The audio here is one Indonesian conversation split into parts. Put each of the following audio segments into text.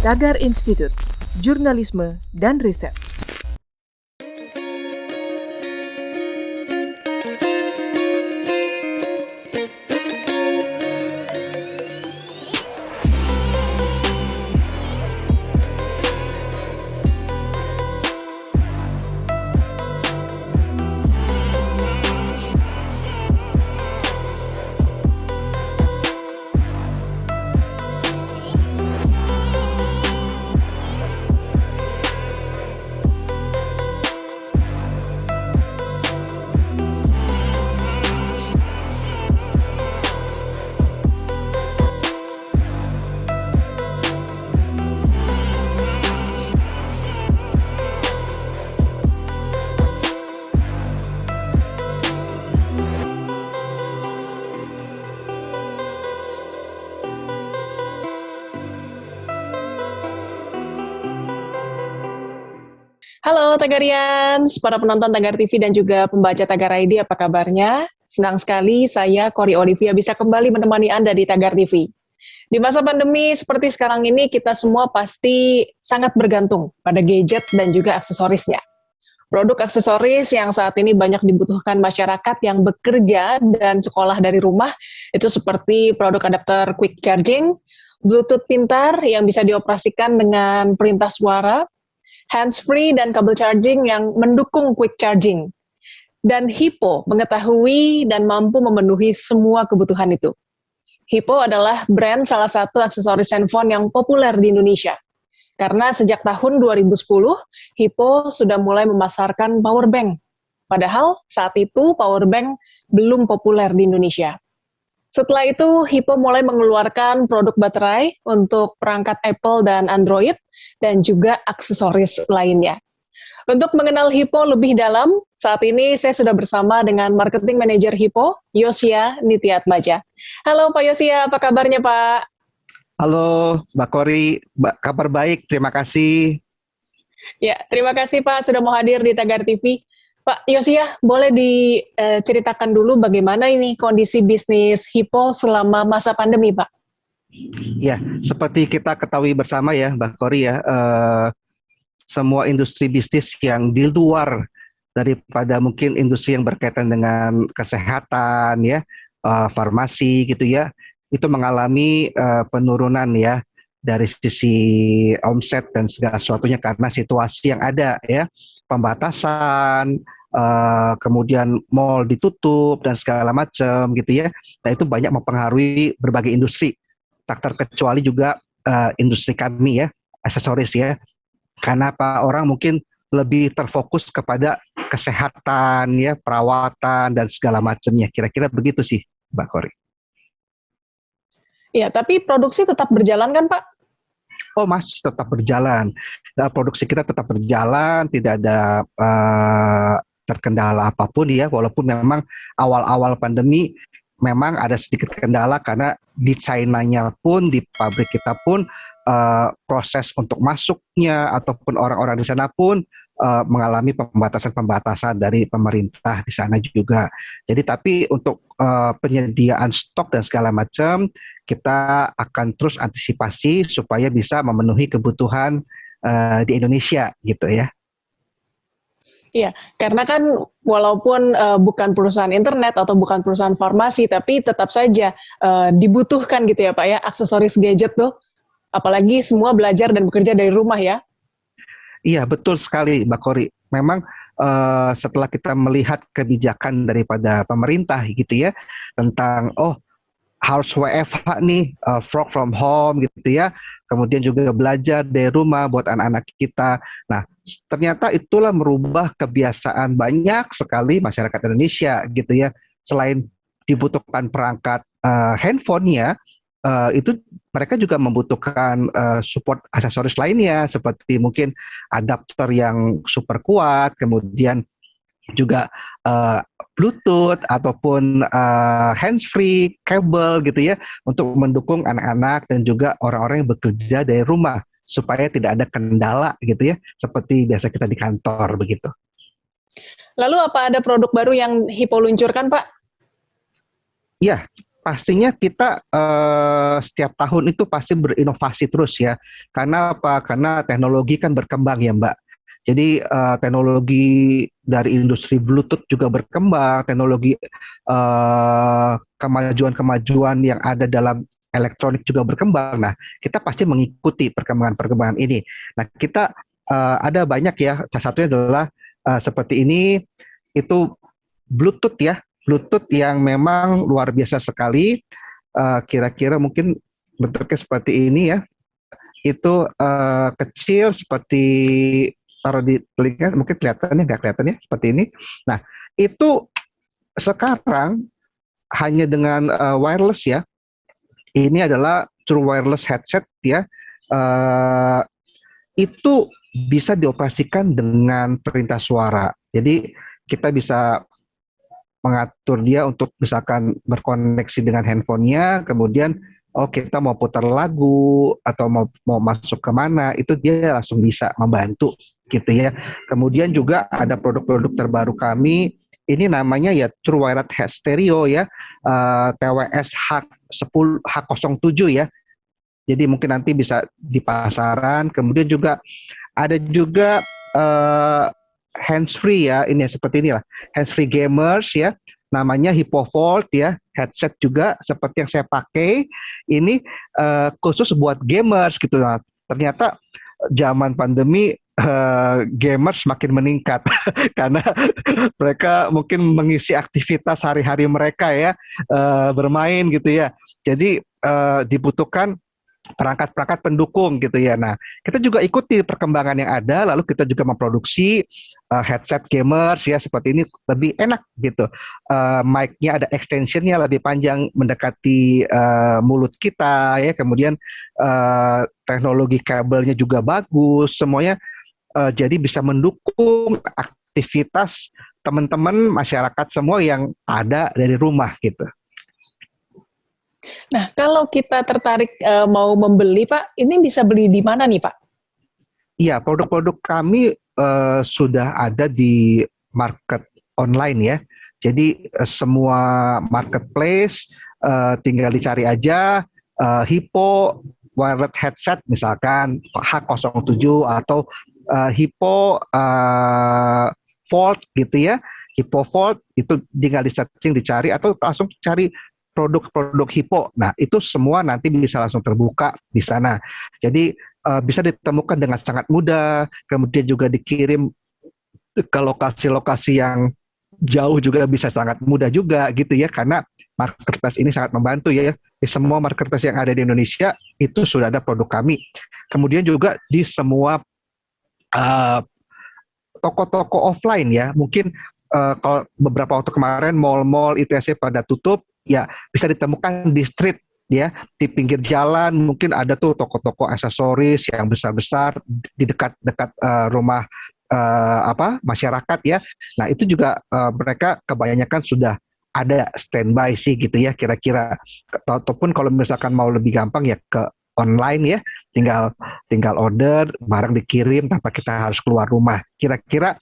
Tagar Institute, Jurnalisme dan Riset. Halo Tagarians, para penonton Tagar TV dan juga pembaca Tagar ID, apa kabarnya? Senang sekali saya, Kori Olivia, bisa kembali menemani Anda di Tagar TV. Di masa pandemi seperti sekarang ini, kita semua pasti sangat bergantung pada gadget dan juga aksesorisnya. Produk aksesoris yang saat ini banyak dibutuhkan masyarakat yang bekerja dan sekolah dari rumah, itu seperti produk adapter quick charging, Bluetooth pintar yang bisa dioperasikan dengan perintah suara, hands-free dan kabel charging yang mendukung quick charging. Dan Hippo mengetahui dan mampu memenuhi semua kebutuhan itu. Hippo adalah brand salah satu aksesoris handphone yang populer di Indonesia. Karena sejak tahun 2010, Hippo sudah mulai memasarkan power bank. Padahal saat itu power bank belum populer di Indonesia. Setelah itu, Hippo mulai mengeluarkan produk baterai untuk perangkat Apple dan Android, dan juga aksesoris lainnya. Untuk mengenal Hippo lebih dalam, saat ini saya sudah bersama dengan Marketing Manager Hippo, Yosia Nitiatmaja. Halo Pak Yosia, apa kabarnya Pak? Halo Mbak Kori, kabar baik, terima kasih. Ya, terima kasih Pak sudah mau hadir di Tagar TV. Pak Yosia, boleh diceritakan dulu bagaimana ini kondisi bisnis Hippo selama masa pandemi, Pak? Ya, seperti kita ketahui bersama ya, Mbak Kori ya, semua industri bisnis yang di luar daripada mungkin industri yang berkaitan dengan kesehatan ya, farmasi gitu ya, itu mengalami penurunan ya dari sisi omset dan segala sesuatunya karena situasi yang ada ya. Pembatasan, kemudian mall ditutup dan segala macam gitu ya. Nah itu banyak mempengaruhi berbagai industri, tak terkecuali juga industri kami ya, aksesoris ya. Karena apa, orang mungkin lebih terfokus kepada kesehatan ya, perawatan dan segala macamnya. Kira-kira begitu sih, Mbak Kori. Ya, tapi produksi tetap berjalan kan Pak? Oh, masih tetap berjalan. Nah, produksi kita tetap berjalan, tidak ada terkendala apapun ya, walaupun memang awal-awal pandemi memang ada sedikit kendala karena di China-nya pun, di pabrik kita pun proses untuk masuknya ataupun orang-orang di sana pun mengalami pembatasan-pembatasan dari pemerintah di sana juga. Jadi tapi untuk penyediaan stok dan segala macam kita akan terus antisipasi supaya bisa memenuhi kebutuhan di Indonesia gitu ya. Iya, karena kan walaupun bukan perusahaan internet atau bukan perusahaan farmasi, tapi tetap saja dibutuhkan gitu ya Pak ya, aksesoris gadget tuh. Apalagi semua belajar dan bekerja dari rumah ya. Iya, betul sekali Mbak Kori. Memang setelah kita melihat kebijakan daripada pemerintah gitu ya, tentang harus WFH nih, work from home gitu ya. Kemudian juga belajar dari rumah buat anak-anak kita. Nah, ternyata itulah merubah kebiasaan banyak sekali masyarakat Indonesia gitu ya. Selain dibutuhkan perangkat handphone-nya, itu mereka juga membutuhkan support aksesoris lainnya seperti mungkin adapter yang super kuat, kemudian juga Bluetooth ataupun hands-free, kabel gitu ya, untuk mendukung anak-anak dan juga orang-orang yang bekerja dari rumah supaya tidak ada kendala gitu ya, seperti biasa kita di kantor begitu. Lalu apa ada produk baru yang Hippo luncurkan Pak? Ya, pastinya kita setiap tahun itu pasti berinovasi terus ya. Karena apa? Karena teknologi kan berkembang ya Mbak. Jadi teknologi dari industri Bluetooth juga berkembang, teknologi kemajuan-kemajuan yang ada dalam elektronik juga berkembang. Nah, kita pasti mengikuti perkembangan-perkembangan ini. Nah, kita ada banyak ya. Salah satunya adalah seperti ini, itu Bluetooth ya. Bluetooth yang memang luar biasa sekali. Kira-kira mungkin bentuknya seperti ini ya. Itu kecil seperti taruh di telinga, mungkin kelihatannya nggak kelihatannya seperti ini. Nah, itu sekarang hanya dengan wireless ya. Ini adalah true wireless headset ya. Uh, itu bisa dioperasikan dengan perintah suara. Jadi kita bisa mengatur dia untuk misalkan berkoneksi dengan handphonenya, kemudian oh kita mau putar lagu atau mau masuk kemana, itu dia langsung bisa membantu gitu ya. Kemudian juga ada produk-produk terbaru kami, ini namanya ya True Wireless Head Stereo ya, TWS H10 H07 ya. Jadi mungkin nanti bisa di pasaran. Kemudian juga ada juga hands free ya, ini ya, seperti inilah hands free gamers ya, namanya HypoVolt ya, headset juga seperti yang saya pakai ini, khusus buat gamers gitu. Nah, ternyata zaman pandemi gamers semakin meningkat karena mereka mungkin mengisi aktivitas hari-hari mereka ya, bermain gitu ya. Jadi dibutuhkan perangkat-perangkat pendukung gitu ya. Nah, kita juga ikuti perkembangan yang ada, lalu kita juga memproduksi headset gamers ya seperti ini, lebih enak gitu. Mic-nya ada extension-nya lebih panjang mendekati mulut kita ya. Kemudian teknologi kabelnya juga bagus, semuanya jadi bisa mendukung aktivitas teman-teman masyarakat semua yang ada dari rumah gitu. Nah, kalau kita tertarik mau membeli, Pak, ini bisa beli di mana nih, Pak? Iya, produk-produk kami sudah ada di market online ya. Jadi semua marketplace tinggal dicari aja Hypo wireless headset misalkan H07 atau Hypo Volt gitu ya. Hypo Volt itu tinggal di searching dicari atau langsung cari produk-produk Hypo. Nah, itu semua nanti bisa langsung terbuka di sana. Jadi bisa ditemukan dengan sangat mudah, kemudian juga dikirim ke lokasi-lokasi yang jauh juga bisa sangat mudah juga gitu ya, karena marketplace ini sangat membantu ya. Di semua marketplace yang ada di Indonesia itu sudah ada produk kami. Kemudian juga di semua toko-toko offline ya, mungkin kalau beberapa waktu kemarin mall-mall ITC pada tutup, ya bisa ditemukan di street ya, di pinggir jalan mungkin ada tuh toko-toko aksesoris yang besar-besar di dekat-dekat rumah masyarakat ya. Nah itu juga mereka kebanyakan sudah ada standby sih gitu ya kira-kira. Ataupun kalau misalkan mau lebih gampang ya ke online ya, tinggal order, barang dikirim tanpa kita harus keluar rumah. Kira-kira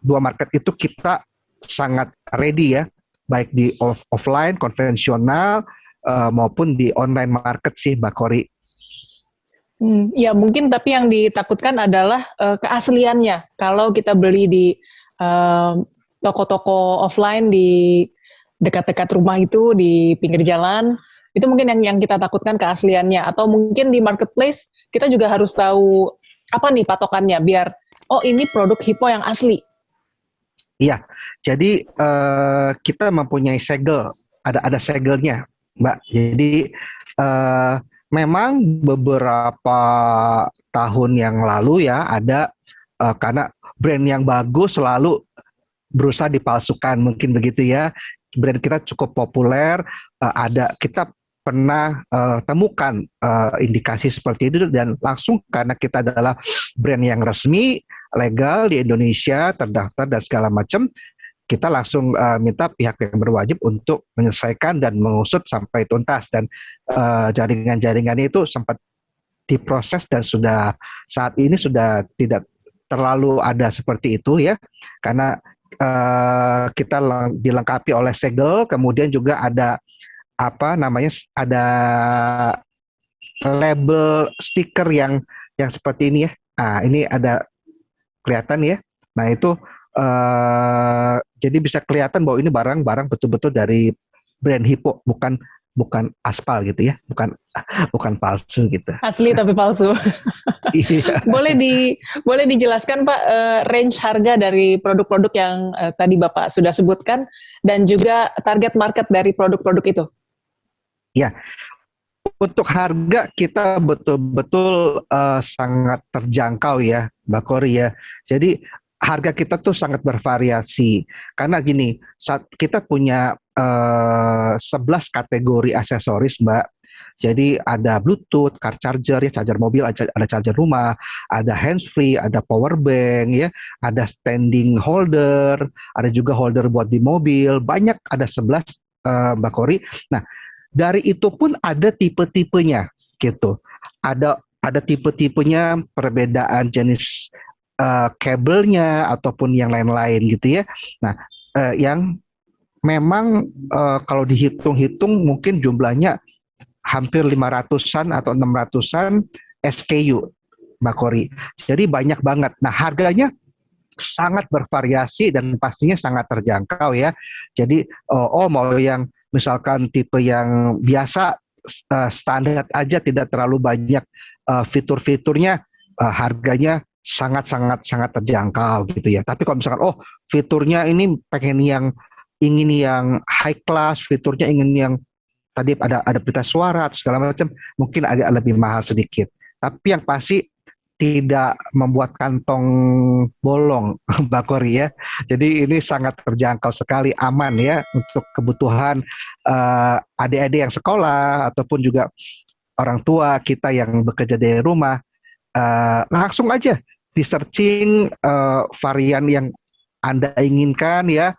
dua market itu kita sangat ready ya, baik di offline konvensional maupun di online market sih, Mbak Kori. Ya mungkin, tapi yang ditakutkan adalah keasliannya. Kalau kita beli di toko-toko offline di dekat-dekat rumah itu, di pinggir jalan, itu mungkin yang kita takutkan keasliannya. Atau mungkin di marketplace, kita juga harus tahu apa nih patokannya, biar, oh ini produk Hypo yang asli. Iya, jadi kita mempunyai segel, ada segelnya, Mbak. Jadi memang beberapa tahun yang lalu ya ada karena brand yang bagus selalu berusaha dipalsukan, mungkin begitu ya. Brand kita cukup populer, kita pernah temukan indikasi seperti itu, dan langsung karena kita adalah brand yang resmi, legal di Indonesia, terdaftar dan segala macam, kita langsung minta pihak yang berwajib untuk menyelesaikan dan mengusut sampai tuntas, dan jaringan-jaringannya itu sempat diproses dan saat ini sudah tidak terlalu ada seperti itu ya, karena kita dilengkapi oleh segel, kemudian juga ada apa namanya, ada label stiker yang seperti ini ya. Nah, ini ada kelihatan ya. Nah, itu jadi bisa kelihatan bahwa ini barang-barang betul-betul dari brand Hippo, bukan bukan aspal gitu ya, bukan palsu gitu. Asli tapi palsu. Iya. Boleh dijelaskan Pak, range harga dari produk-produk yang tadi Bapak sudah sebutkan dan juga target market dari produk-produk itu? Ya, untuk harga kita betul-betul sangat terjangkau ya, Mbak Kori ya. Jadi harga kita tuh sangat bervariasi. Karena gini, saat kita punya 11 kategori aksesoris, Mbak. Jadi ada Bluetooth, car charger ya, charger mobil, ada charger rumah, ada handsfree, ada power bank ya, ada standing holder, ada juga holder buat di mobil. Banyak, ada 11 Mbak Kori. Nah, dari itu pun ada tipe-tipenya gitu. Ada tipe-tipenya, perbedaan jenis kabelnya ataupun yang lain-lain gitu ya. Nah, yang memang kalau dihitung-hitung mungkin jumlahnya hampir 500-an atau 600-an SKU, Mbak Kori. Jadi banyak banget. Nah, harganya sangat bervariasi dan pastinya sangat terjangkau ya. Jadi mau yang misalkan tipe yang biasa, standar aja, tidak terlalu banyak fitur-fiturnya, harganya sangat terjangkau gitu ya. Tapi kalau misalkan fiturnya ini ingin yang high class, fiturnya ingin yang tadi ada berita suara atau segala macam, mungkin agak lebih mahal sedikit. Tapi yang pasti tidak membuat kantong bolong, Mbak Kori ya. Jadi ini sangat terjangkau sekali, aman ya untuk kebutuhan adik-adik yang sekolah ataupun juga orang tua kita yang bekerja dari rumah. Langsung aja di searching varian yang Anda inginkan ya,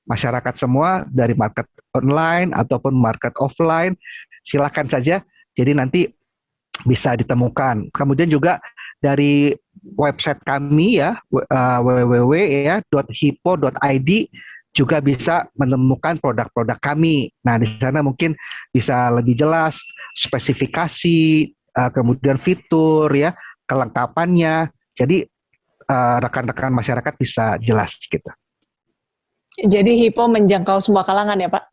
masyarakat semua dari market online ataupun market offline, silakan saja. Jadi nanti bisa ditemukan. Kemudian juga dari website kami ya, www.hippo.id juga bisa menemukan produk-produk kami. Nah, di sana mungkin bisa lebih jelas spesifikasi, kemudian fitur ya, kelengkapannya. Jadi rekan-rekan masyarakat bisa jelas gitu. Jadi Hippo menjangkau semua kalangan ya Pak?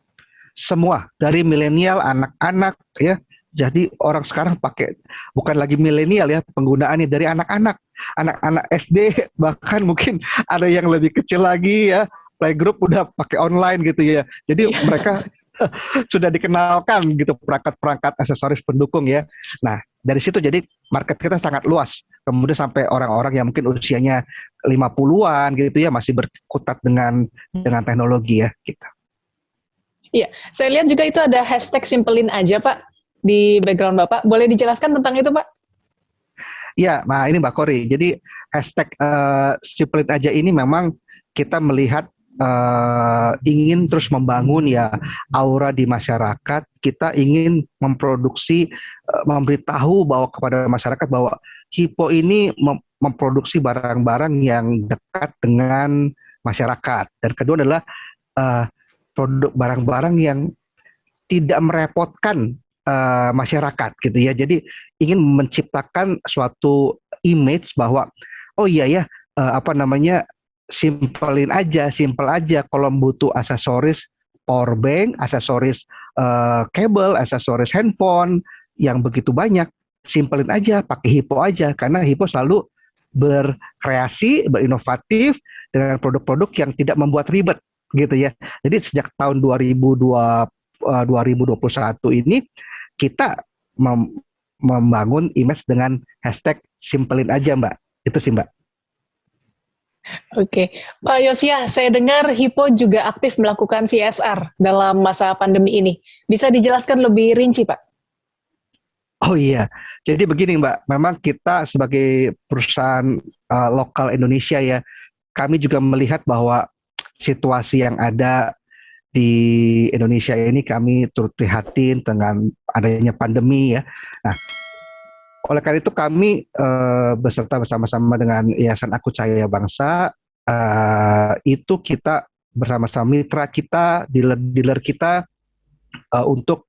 Semua, dari milenial, anak-anak ya. Jadi orang sekarang pakai, bukan lagi milenial ya penggunaannya, dari anak-anak SD, bahkan mungkin ada yang lebih kecil lagi ya, playgroup udah pakai online gitu ya. Jadi mereka sudah dikenalkan gitu perangkat-perangkat aksesoris pendukung ya. Nah, dari situ jadi market kita sangat luas. Kemudian sampai orang-orang yang mungkin usianya 50-an gitu ya, masih berkutat dengan teknologi ya gitu. Iya, saya lihat juga itu ada hashtag simpelin aja Pak di background Bapak. Boleh dijelaskan tentang itu Pak? Ya, nah ini Mbak Kori. Jadi hashtag simpelin aja ini memang kita melihat ingin terus membangun ya aura di masyarakat. Kita ingin memproduksi, memberitahu bahwa kepada masyarakat bahwa Hippo ini memproduksi barang-barang yang dekat dengan masyarakat. Dan kedua adalah produk barang-barang yang tidak merepotkan masyarakat gitu ya. Jadi ingin menciptakan suatu image bahwa simple aja kalau butuh aksesoris power bank, aksesoris kabel, aksesoris handphone yang begitu banyak, simpelin aja, pakai Hippo aja, karena Hippo selalu berkreasi, berinovatif dengan produk-produk yang tidak membuat ribet gitu ya. Jadi sejak tahun 2021 ini kita membangun image dengan hashtag simpelin aja Mbak. Itu sih Mbak. Oke, Pak Yosia, saya dengar Hippo juga aktif melakukan CSR dalam masa pandemi ini. Bisa dijelaskan lebih rinci Pak? Oh iya, jadi begini Mbak, memang kita sebagai perusahaan lokal Indonesia ya, kami juga melihat bahwa situasi yang ada di Indonesia ini, kami turut prihatin dengan adanya pandemi ya. Nah, oleh karena itu kami beserta bersama-sama dengan Yayasan Aku Cahaya Bangsa, itu kita bersama-sama mitra kita, dealer kita, untuk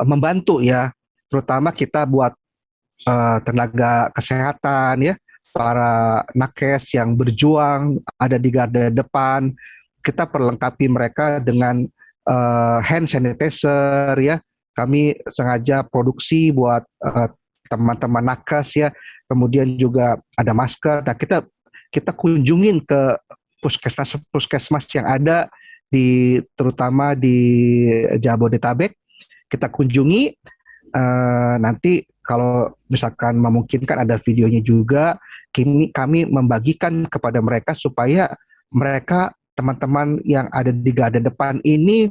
membantu ya, terutama kita buat tenaga kesehatan ya, para nakes yang berjuang ada di garda depan, kita perlengkapi mereka dengan hand sanitizer ya. Kami sengaja produksi buat teman-teman nakes ya. Kemudian juga ada masker. Nah, kita kunjungin ke puskesmas yang ada terutama di Jabodetabek. Kita kunjungi, nanti kalau misalkan memungkinkan ada videonya juga, kami membagikan kepada mereka supaya mereka, teman-teman yang ada di garda depan ini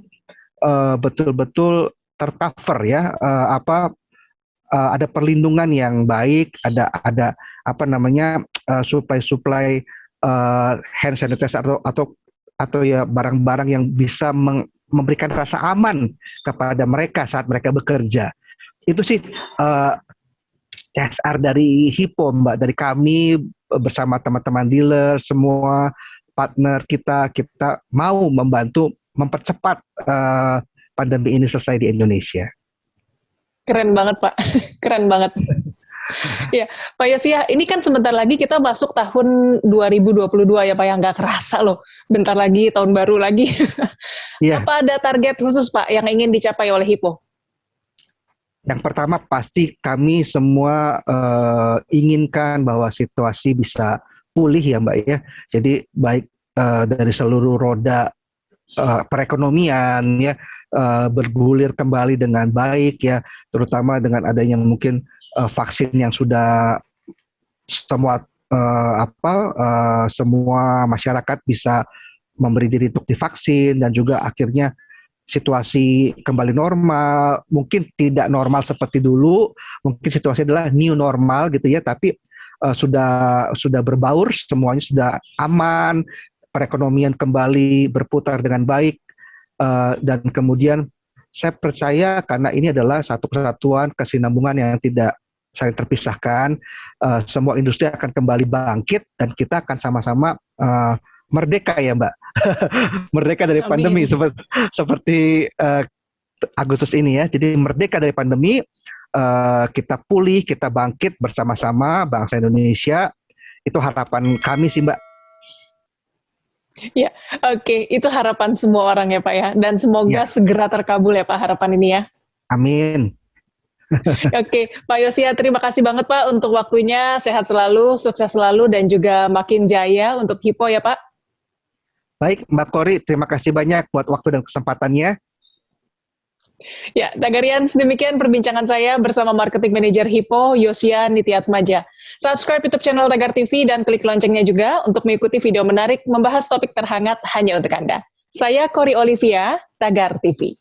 betul-betul tercover ya, ada perlindungan yang baik, ada supply hand sanitizer atau ya barang-barang yang bisa memberikan rasa aman kepada mereka saat mereka bekerja. Itu sih CSR dari HIPO, Mbak, dari kami bersama teman-teman dealer, semua partner kita mau membantu mempercepat pandemi ini selesai di Indonesia. Keren banget, Pak. Keren banget. Ya, Pak Yosia, ini kan sebentar lagi kita masuk tahun 2022 ya, Pak, yang nggak kerasa loh. Bentar lagi, tahun baru lagi. Yeah. Apa ada target khusus, Pak, yang ingin dicapai oleh HIPO? Yang pertama, pasti kami semua inginkan bahwa situasi bisa pulih ya, Mbak ya. Jadi baik dari seluruh roda perekonomian ya, bergulir kembali dengan baik ya, terutama dengan adanya mungkin vaksin yang sudah semua masyarakat bisa memberi diri untuk divaksin, dan juga akhirnya situasi kembali normal. Mungkin tidak normal seperti dulu, mungkin situasi adalah new normal gitu ya, tapi sudah berbaur, semuanya sudah aman, perekonomian kembali berputar dengan baik, dan kemudian saya percaya karena ini adalah satu kesatuan, kesinambungan yang tidak saling terpisahkan, semua industri akan kembali bangkit dan kita akan sama-sama merdeka ya, Mbak. Merdeka dari pandemi seperti Agustus ini ya. Jadi merdeka dari pandemi, kita pulih, kita bangkit bersama-sama bangsa Indonesia. Itu harapan kami sih, Mbak. Ya, oke. Itu harapan semua orang ya, Pak ya. Dan semoga segera terkabul ya, Pak, harapan ini ya. Amin. Oke, Pak Yosia, terima kasih banget, Pak, untuk waktunya. Sehat selalu, sukses selalu, dan juga makin jaya untuk HIPO ya, Pak. Baik, Mbak Kori, terima kasih banyak buat waktu dan kesempatannya. Ya, Tagarians, demikian perbincangan saya bersama Marketing Manager HIPO, Yosia Nitiatmaja. Subscribe YouTube channel Tagar TV dan klik loncengnya juga untuk mengikuti video menarik membahas topik terhangat hanya untuk Anda. Saya Kori Olivia, Tagar TV.